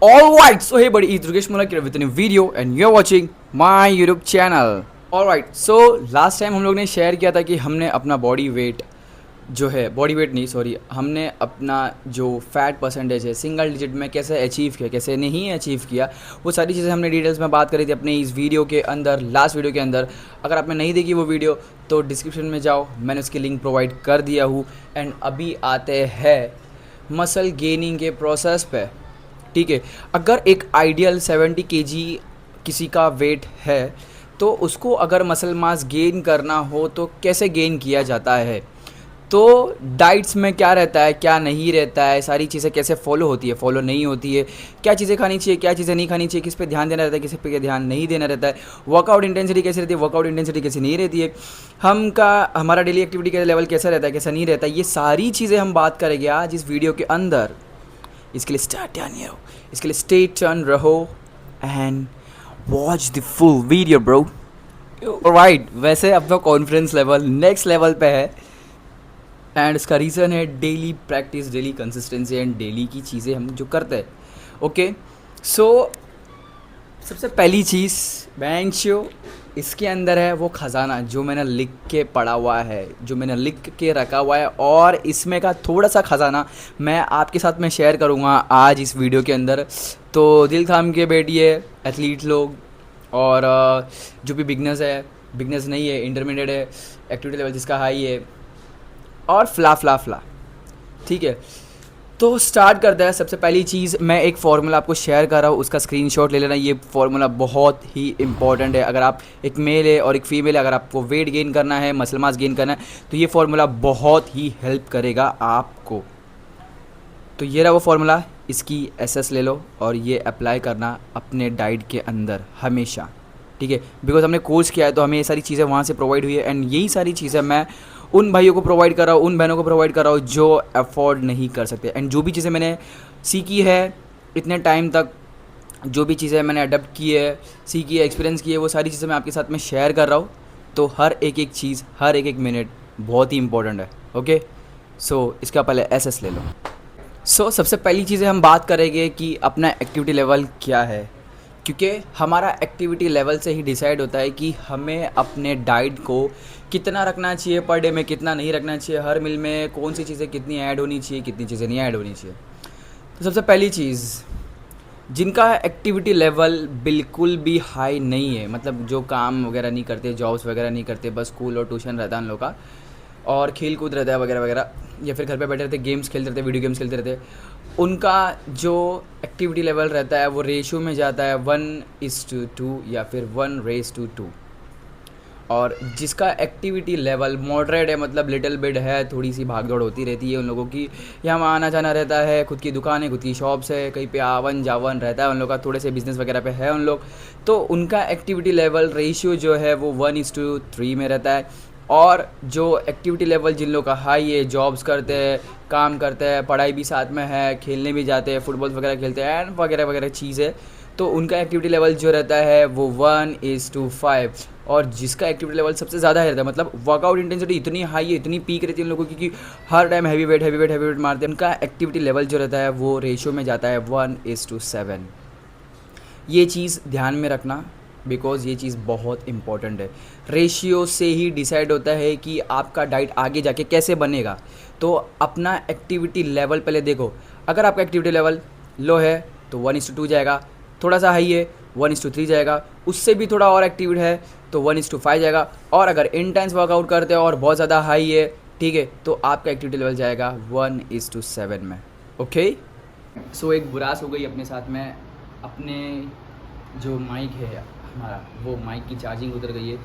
Alright, so hey buddy, it's Rukesh Mulak here with a new video and you're watching my YouTube channel. Alright, so last time हम लोग ने share किया था कि हमने अपना बॉडी वेट जो है, बॉडी वेट नहीं सॉरी, हमने अपना जो फैट परसेंटेज है सिंगल डिजिट में कैसे अचीव किया, कैसे नहीं अचीव किया, वो सारी चीज़ें हमने डिटेल्स में बात करी थी अपने इस वीडियो के अंदर, लास्ट वीडियो के अंदर। अगर आपने नहीं देखी वो वीडियो तो डिस्क्रिप्शन में जाओ, मैंने उसकी लिंक प्रोवाइड कर दिया हूँ। एंड अभी आते हैं मसल गेनिंग के प्रोसेस पे। ठीक है, अगर एक आइडियल 70 केजी किसी का वेट है तो उसको अगर मसल मास गेन करना हो तो कैसे गेन किया जाता है, तो डाइट्स में क्या रहता है, क्या नहीं रहता है, सारी चीज़ें कैसे फॉलो होती है, फॉलो नहीं होती है, क्या चीज़ें खानी चाहिए, क्या चीज़ें नहीं खानी चाहिए, किस पे ध्यान देना रहता है, किस पे ध्यान नहीं देना रहता है, वर्कआउट इंटेंसिटी कैसी रहती है, वर्कआउट इंटेंसिटी कैसी नहीं रहती है, हमारा डेली एक्टिविटी का लेवल कैसा रहता है, कैसा नहीं रहता है, ये सारी चीज़ें हम बात करेंगे आज इस वीडियो के अंदर। इसके लिए स्टे टर्न रहो and watch the full video bro. Right, वैसे अब तो कॉन्फिडेंस लेवल नेक्स्ट लेवल पे है एंड इसका रीज़न है daily practice, daily consistency and daily की चीज़ें हम जो करते हैं। ओके, सो सबसे पहली चीज़ बैंचो इसके अंदर है वो ख़जाना जो मैंने लिख के पढ़ा हुआ है, जो मैंने लिख के रखा हुआ है, और इसमें का थोड़ा सा ख़जाना मैं आपके साथ में शेयर करूँगा आज इस वीडियो के अंदर। तो दिल थाम के बैठिए एथलीट लोग, और जो भी बिगनर्स नहीं है, इंटरमीडिएट है, एक्टिविटी लेवल जिसका हाई है, और फ्ला। ठीक है, तो स्टार्ट करते हैं। सबसे पहली चीज़ मैं एक फार्मूला आपको शेयर कर रहा हूँ, उसका स्क्रीनशॉट ले लेना। ये फार्मूला बहुत ही इंपॉर्टेंट है। अगर आप एक मेल है और एक फ़ीमेल है, अगर आपको वेट गेन करना है, मसल मास गेन करना है, तो ये फार्मूला बहुत ही हेल्प करेगा आपको। तो ये रहा वो फार्मूला, इसकी एसएस ले लो और ये अप्लाई करना अपने डाइट के अंदर हमेशा। ठीक है, बिकॉज हमने कोर्स किया है तो हमें ये सारी चीज़ें वहाँ से प्रोवाइड हुई है एंड यही सारी चीज़ें मैं उन भाइयों को प्रोवाइड कर रहा हूँ, उन बहनों को प्रोवाइड कर रहा हूँ जो अफोर्ड नहीं कर सकते। एंड जो भी चीज़ें मैंने सीखी है इतने टाइम तक, जो भी चीज़ें मैंने अडप्ट की है, सीखी है, एक्सपीरियंस की है, वो सारी चीज़ें मैं आपके साथ में शेयर कर रहा हूँ। तो हर एक चीज़, हर एक मिनट बहुत ही इंपॉर्टेंट है। ओके, सो इसका पहले एसएस ले लो। सो सबसे पहली चीज़ें हम बात करेंगे कि अपना एक्टिविटी लेवल क्या है, क्योंकि हमारा एक्टिविटी लेवल से ही डिसाइड होता है कि हमें अपने डाइट को कितना रखना चाहिए पर डे में, कितना नहीं रखना चाहिए, हर मील में कौन सी चीज़ें कितनी ऐड होनी चाहिए, कितनी चीज़ें नहीं ऐड होनी चाहिए। तो सबसे पहली चीज़, जिनका एक्टिविटी लेवल बिल्कुल भी हाई नहीं है, मतलब जो काम वगैरह नहीं करते, जॉब्स वगैरह नहीं करते, बस स्कूल और ट्यूशन रहता है उन लोग का, और खेल कूद रहता है वगैरह वगैरह, या फिर घर पे बैठे रहते, गेम्स खेलते रहते, वीडियो गेम्स खेलते रहते, उनका जो एक्टिविटी लेवल रहता है वो रेशियो में जाता है 1:2 या फिर 1:2। और जिसका एक्टिविटी लेवल मॉडरेट है, मतलब लिटिल बिट है, थोड़ी सी भाग दौड़ होती रहती है उन लोगों की, यहाँ आना जाना रहता है, खुद की दुकान है, खुद की शॉप्स है, कहीं पे आवन जावन रहता है उन लोग का, थोड़े से बिजनेस वगैरह पे है उन लोग, तो उनका एक्टिविटी लेवल रेशियो जो है वो 1:3 में रहता है। और जो एक्टिविटी लेवल जिन लोग का हाई है, जॉब्स करते हैं, काम करते हैं, पढ़ाई भी साथ में है, खेलने भी जाते हैं, फुटबॉल वगैरह खेलते हैं एंड वगैरह वगैरह चीज़ें, तो उनका एक्टिविटी लेवल जो रहता है वो 1:5। और जिसका एक्टिविटी लेवल सबसे ज़्यादा रहता है, मतलब वर्कआउट इंटेंसिटी इतनी हाई है, इतनी पीक रहती है उन लोगों की कि हर टाइम हैवी वेट मारते हैं, उनका एक्टिविटी लेवल जो रहता है वो रेशियो में जाता है 1:7। ये चीज़ ध्यान में रखना, बिकॉज़ ये चीज़ बहुत इंपॉर्टेंट है। रेशियो से ही डिसाइड होता है कि आपका डाइट आगे जाके कैसे बनेगा। तो अपना एक्टिविटी लेवल पहले देखो। अगर आपका एक्टिविटी लेवल लो है तो 1:2 जाएगा, थोड़ा सा हाई है 1:3 जाएगा, उससे भी थोड़ा और एक्टिव है तो 1:5 जाएगा, और अगर इंटेंस वर्कआउट करते हो और बहुत ज़्यादा हाई है, ठीक है, तो आपका एक्टिविटी लेवल जाएगा 1:7 में। ओके, सो एक बुरास हो गई अपने साथ में, अपने जो माइक है हमारा, वो माइक की चार्जिंग उतर गई है,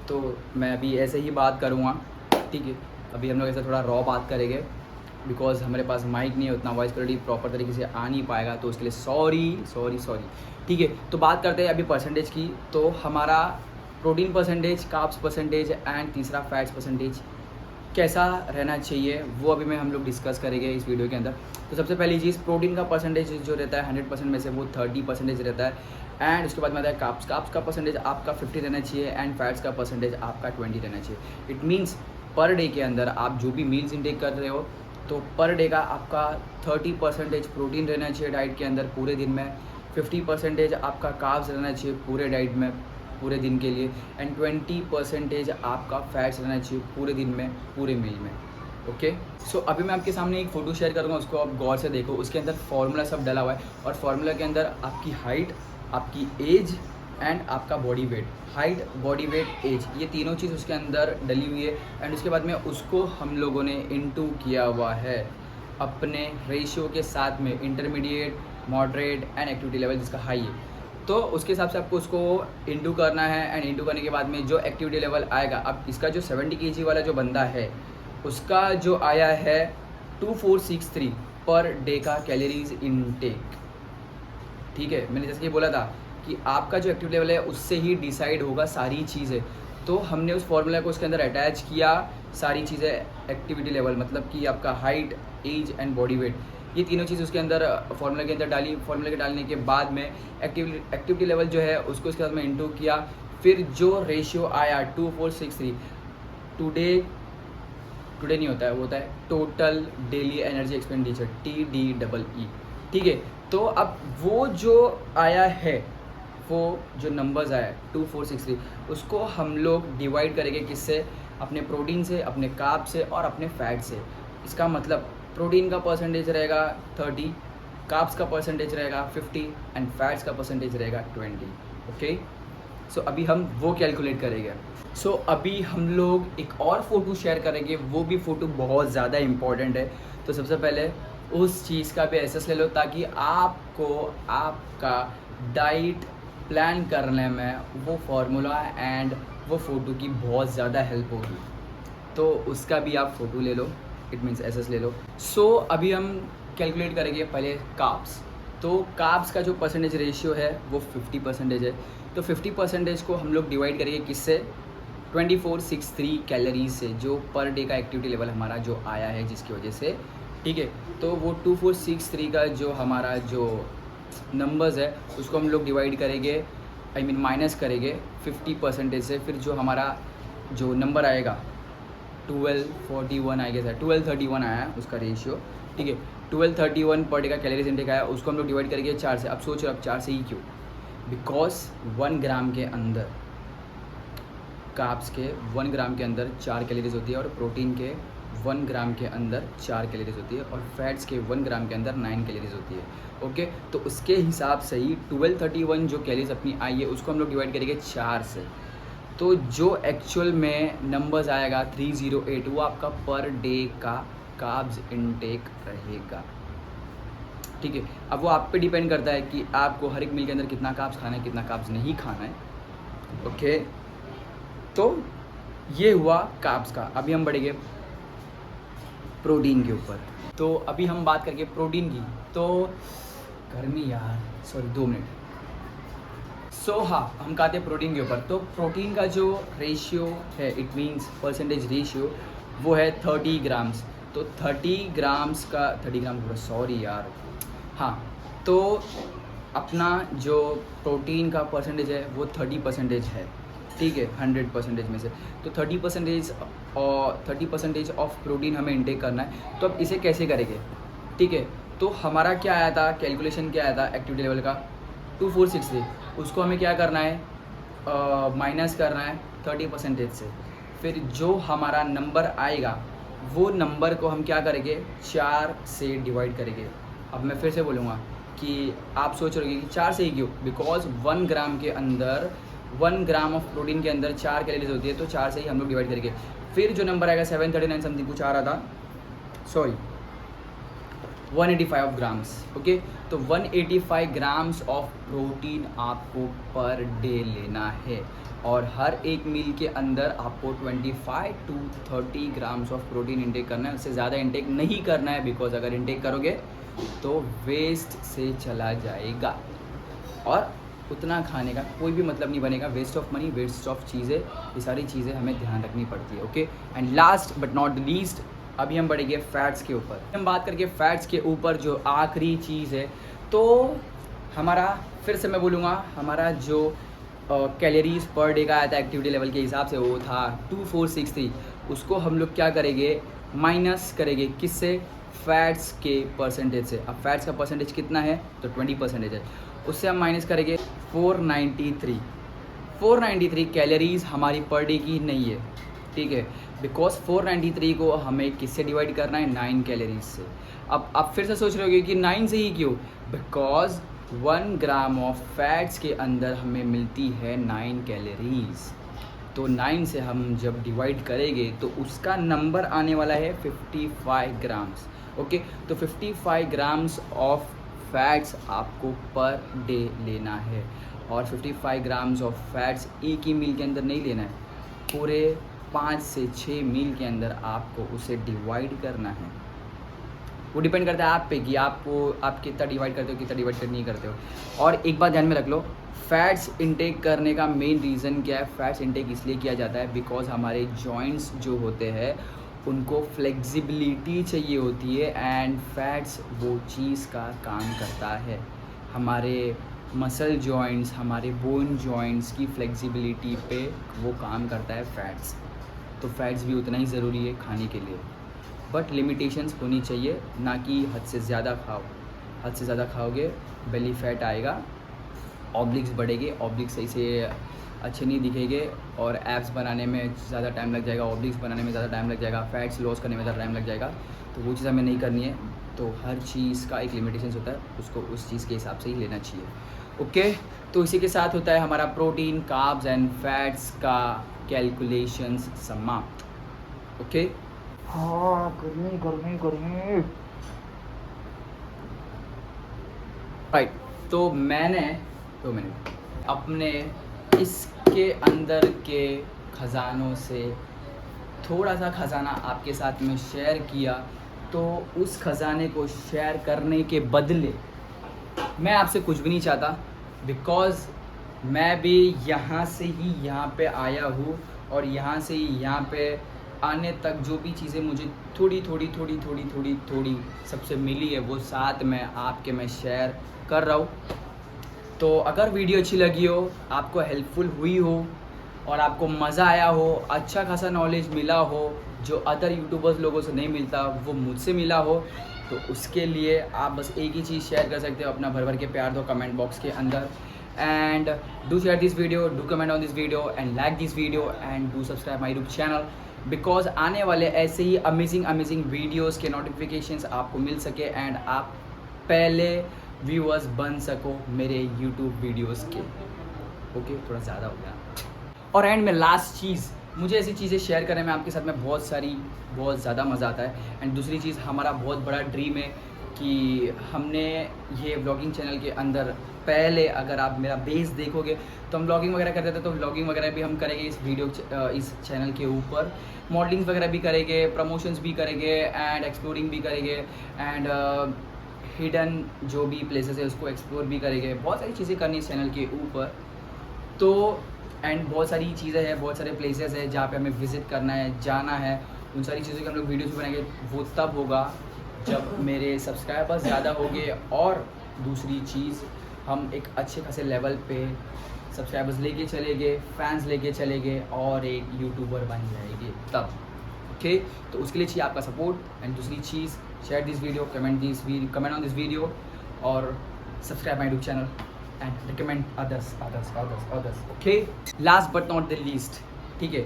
तो मैं अभी ऐसे ही बात करूँगा। ठीक है, अभी हम लोग ऐसे थोड़ा रॉ बात करेंगे, बिकॉज हमारे पास माइक नहीं है, उतना वॉइस क्वालिटी प्रॉपर तरीके से आ नहीं पाएगा, तो उसके लिए सॉरी। ठीक है, तो बात करते हैं अभी परसेंटेज की। तो हमारा protein percentage, carbs percentage and तीसरा फैट्स परसेंटेज कैसा रहना चाहिए, वो अभी हम लोग डिस्कस करेंगे इस वीडियो के अंदर। तो सबसे पहली चीज़, प्रोटीन का परसेंटेज जो रहता है 100% में से वो 30% रहता है। एंड उसके बाद में आता है कार्ब्स का परसेंटेज आपका 50 रहना चाहिए एंड फैट्स का परसेंटेज आपका 20 रहना चाहिए। इट मीन्स पर डे के अंदर आप जो भी मील्स इनटेक कर रहे हो, तो पर डे का आपका 30% प्रोटीन रहना चाहिए डाइट के अंदर पूरे दिन में, 50% आपका कार्ब्स रहना चाहिए पूरे डाइट में पूरे दिन के लिए, एंड 20% आपका फैट्स रहना चाहिए पूरे दिन में पूरे मील में। ओके, सो अभी मैं आपके सामने एक फ़ोटो शेयर करूँगा, उसको आप गौर से देखो। उसके अंदर फार्मूला सब डला हुआ है, और फार्मूला के अंदर आपकी हाइट, आपकी एज एंड आपका body weight, height, body weight, age, ये तीनों चीज़ उसके अंदर डली हुई है। एंड उसके बाद में उसको हम लोगों ने इनटू किया हुआ है अपने रेशियो के साथ में, intermediate, moderate and activity level जिसका हाई है। तो उसके हिसाब से आपको उसको इंटू करना है, एंड इंटू करने के बाद में जो एक्टिविटी लेवल आएगा, अब इसका जो 70 kg वाला जो बंदा है उसका जो आया है 2463 पर डे का कैलोरीज इनटेक। ठीक है, मैंने जैसे कि बोला था कि आपका जो एक्टिविटी लेवल है उससे ही डिसाइड होगा सारी चीज़ें। तो हमने उस फॉर्मूला को उसके अंदर अटैच किया, सारी चीज़ें, एक्टिविटी लेवल मतलब कि आपका height, age and body weight, ये तीनों चीज़ उसके अंदर फॉर्मूला के अंदर डाली। फॉर्मूला के डालने के बाद में एक्टिविटी लेवल जो है उसको उसके साथ में इंटू किया। फिर जो रेशियो आया 2463, टुडे नहीं होता है, वो होता है total daily energy expenditure, TDEE। ठीक है, तो अब वो जो आया है, वो जो नंबर्स आया है 2463, उसको हम लोग डिवाइड करेंगे किससे, अपने प्रोटीन से, अपने कार्ब से और अपने फैट से। इसका मतलब प्रोटीन का परसेंटेज रहेगा 30, कार्ब्स का परसेंटेज रहेगा 50 एंड फैट्स का परसेंटेज रहेगा 20। ओके, सो अभी हम वो कैलकुलेट करेंगे। सो अभी हम लोग एक और फ़ोटो शेयर करेंगे, वो भी फ़ोटो बहुत ज़्यादा इम्पॉर्टेंट है। तो सबसे पहले उस चीज़ का भी एसेस ले लो, ताकि आपको आपका डाइट प्लान करने में वो फार्मूला एंड वो फ़ोटो की बहुत ज़्यादा हेल्प होगी। तो उसका भी आप फ़ोटो ले लो, इट मीन्स एसेस ले लो। सो अभी हम कैलकुलेट करेंगे पहले कार्ब्स। तो कार्ब्स का जो परसेंटेज रेशियो है वो 50% है। तो 50% को हम लोग डिवाइड करेंगे किससे, 2463 कैलोरीज से, जो पर डे का एक्टिविटी लेवल हमारा जो आया है जिसकी वजह से। ठीक है, तो वो 2463 का जो हमारा जो नंबर्स है उसको हम लोग डिवाइड करेंगे, आई मीन माइनस करेंगे 50% से। फिर जो हमारा जो नंबर आएगा 1241 आई गेस है, 1231 आया है उसका रेशियो। ठीक है, 1231 पर डे का कैलोरीज इंटेक आया, उसको हम लोग डिवाइड करेंगे 4 से। अब सोच रहे हो, अब 4 से ही क्यों, बिकॉज 1 ग्राम के अंदर, कार्ब्स के 1 ग्राम के अंदर 4 कैलोरीज होती है, और प्रोटीन के 1 ग्राम के अंदर 4 कैलोरीज होती है, और फैट्स के 1 ग्राम के अंदर 9 कैलोरीज होती है। ओके, तो उसके हिसाब से ही 1231 जो कैलोरीज अपनी आई है उसको हम लोग डिवाइड करेंगे 4 से। तो जो एक्चुअल में नंबर्स आएगा 308, वो आपका पर डे का कार्ब्स इनटेक रहेगा। ठीक है, अब वो आप पे डिपेंड करता है कि आपको हर एक मील के अंदर कितना कार्ब्स खाना है, कितना कार्ब्स नहीं खाना है। ओके, तो ये हुआ कार्ब्स का। अभी हम बढ़ेंगे प्रोटीन के ऊपर। तो अभी हम बात करेंगे प्रोटीन की। तो गर्मी यार, सॉरी 2 मिनट। सो हाँ, हम कहते हैं प्रोटीन के ऊपर। तो प्रोटीन का जो रेशियो है, इट मीन्स परसेंटेज रेशियो, वो है 30 ग्राम्स। तो 30 ग्राम्स का 30 ग्राम पूरा, सॉरी यार, हाँ, तो अपना जो प्रोटीन का परसेंटेज है वो 30% है। ठीक है, 100% में से। तो 30% ऑफ प्रोटीन हमें इंटेक करना है। तो अब इसे कैसे करेंगे, ठीक है, तो हमारा क्या आया था, कैलकुलेशन क्या आया था एक्टिविटी लेवल का 2463, उसको हमें क्या करना है, माइनस करना है 30% से। फिर जो हमारा नंबर आएगा वो नंबर को हम क्या करेंगे, 4 से डिवाइड करेंगे। अब मैं फिर से बोलूँगा कि आप सोच रहे हो कि 4 से ही क्यों, बिकॉज 1 ग्राम के अंदर, 1 ग्राम ऑफ प्रोटीन के अंदर 4 कैलोरीज होती है, तो 4 से ही हम लोग डिवाइड करेंगे। फिर जो नंबर आएगा 739 समथिंग कुछ आ रहा था, सॉरी 185 ग्राम्स। ओके, तो 185 ग्राम्स ऑफ प्रोटीन आपको पर डे लेना है, और हर एक मील के अंदर आपको 25 to 30 grams of protein intake करना है। उससे ज़्यादा इंटेक नहीं करना है, बिकॉज अगर इंटेक करोगे तो वेस्ट से चला जाएगा, और उतना खाने का कोई भी मतलब नहीं बनेगा। Waste of money, waste of चीज़ें, ये सारी चीज़ें हमें ध्यान रखनी पड़ती है। Okay, and last but not the least, अभी हम बढ़ेंगे फैट्स के ऊपर। हम बात करके फैट्स के ऊपर जो आखिरी चीज़ है, तो हमारा, फिर से मैं बोलूँगा, हमारा जो कैलोरीज पर डे का आया था एक्टिविटी लेवल के हिसाब से, वो था 2463। उसको हम लोग क्या करेंगे, माइनस करेंगे किससे, फैट्स के परसेंटेज से। अब फैट्स का परसेंटेज कितना है, तो 20% है। उससे हम माइनस करेंगे 493 कैलोरीज हमारी पर डे की नहीं है, ठीक है। बिकॉज 493 को हमें किससे डिवाइड करना है, 9 कैलोरीज से। अब आप फिर से सोच रहे होगे कि 9 से ही क्यों, बिकॉज 1 ग्राम ऑफ फैट्स के अंदर हमें मिलती है 9 कैलोरीज। तो 9 से हम जब डिवाइड करेंगे तो उसका नंबर आने वाला है 55 ग्राम्स। ओके, तो 55 ग्राम्स ऑफ फैट्स आपको पर डे लेना है। और 55 ग्राम्स ऑफ फैट्स एक ही मील के अंदर नहीं लेना है, पूरे 5 से 6 मील के अंदर आपको उसे डिवाइड करना है। वो डिपेंड करता है आप पे कि आप कितना डिवाइड करते हो, कितना डिवाइड नहीं करते हो। और एक बात ध्यान में रख लो, फैट्स इंटेक करने का मेन रीज़न क्या है। फैट्स इंटेक इसलिए किया जाता है बिकॉज हमारे जॉइंट्स जो होते हैं उनको फ्लेक्सिबिलिटी चाहिए होती है, एंड फैट्स वो चीज़ का काम करता है। हमारे मसल जॉइंट्स, हमारे बोन जॉइंट्स की फ्लेक्सिबिलिटी पे वो काम करता है फैट्स। तो फैट्स भी उतना ही ज़रूरी है खाने के लिए, बट लिमिटेशंस होनी चाहिए, ना कि हद से ज़्यादा खाओ। हद से ज़्यादा खाओगे बेली फैट आएगा, ऑब्लिक्स बढ़ेंगे, ऑब्लिक्स सही से अच्छे नहीं दिखेंगे, और एब्स बनाने में ज़्यादा टाइम लग जाएगा, ऑब्लिक्स बनाने में ज़्यादा टाइम लग जाएगा, फैट्स लॉस करने में ज़्यादा टाइम लग जाएगा। तो वो चीज़ हमें नहीं करनी है। तो हर चीज़ का एक लिमिटेशंस होता है, उसको उस चीज़ के हिसाब से ही लेना चाहिए। ओके, तो इसी के साथ होता है हमारा प्रोटीन, कार्ब्स एंड फैट्स का कैलकुलेशंस समाप्त। ओके, हाँ, गर्मी गर्मी गर्मी। राइट, तो मैंने 2 मिनट अपने इसके अंदर के ख़जानों से थोड़ा सा ख़जाना आपके साथ में शेयर किया। तो उस ख़जाने को शेयर करने के बदले मैं आपसे कुछ भी नहीं चाहता, बिकॉज़ मैं भी यहाँ से ही यहाँ पे आया हूँ, और यहाँ से ही यहाँ पे आने तक जो भी चीज़ें मुझे थोड़ी सबसे मिली है वो साथ में आपके मैं शेयर कर रहा हूँ। तो अगर वीडियो अच्छी लगी हो, आपको हेल्पफुल हुई हो, और आपको मज़ा आया हो, अच्छा खासा नॉलेज मिला हो जो अदर यूट्यूबर्स लोगों से नहीं मिलता, वो मुझसे मिला हो, तो उसके लिए आप बस एक ही चीज़ शेयर कर सकते हो, अपना भर भर के प्यार दो कमेंट बॉक्स के अंदर। And do share this video, do comment on this video and like this video and do subscribe my YouTube channel, because आने वाले ऐसे ही अमेजिंग वीडियोज़ के नोटिफिकेशंस आपको मिल सके, एंड आप पहले व्यूअर्स बन सको मेरे यूट्यूब वीडियोस के। ओके, थोड़ा ज़्यादा हो गया। और एंड में लास्ट चीज़, मुझे ऐसी चीज़ें शेयर करने में आपके साथ में बहुत ज़्यादा मज़ा आता है। एंड दूसरी चीज़, हमारा बहुत बड़ा ड्रीम है कि हमने ये व्लॉगिंग चैनल के अंदर पहले, अगर आप मेरा बेस देखोगे तो हम व्लॉगिंग वगैरह करते थे, तो व्लॉगिंग वगैरह भी हम करेंगे इस चैनल के ऊपर। मॉडलिंग वगैरह भी करेंगे, प्रमोशंस भी करेंगे, एंड एक्सप्लोरिंग भी करेंगे, एंड हिडन जो भी प्लेसेस है उसको एक्सप्लोर भी करेंगे। बहुत सारी चीज़ें करनी है इस चैनल के ऊपर। तो एंड बहुत सारी चीज़ें हैं, बहुत सारे प्लेसेस हैं जहाँ पे हमें विज़िट करना है, जाना है। उन सारी चीज़ों के हम लोग वीडियोज़ बनाएंगे। वो तब होगा जब मेरे सब्सक्राइबर्स ज़्यादा होंगे, और दूसरी चीज़, हम एक अच्छे खासे लेवल पे सब्सक्राइबर्स लेके चले गए, फैंस लेके चले गए, और एक यूट्यूबर बन जाएंगे तब। ओके, तो उसके लिए चाहिए आपका सपोर्ट। एंड दूसरी चीज़, share this video, comment on this video, और subscribe my YouTube channel and recommend others. Okay, last but not the least, ठीक है,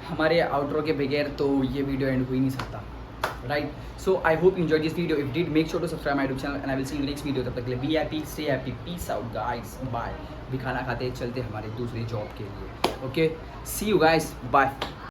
हमारे आउटरो के बगैर तो ये वीडियो एंड हो ही नहीं सकता, right. So I hope enjoy this video. If did, make sure to subscribe my YouTube channel and I will see you next video. तब तक के लिए be happy, stay happy, peace out guys, bye. भी खाना खाते चलते हमारे दूसरी जॉब के लिए। Okay, see you guys, bye.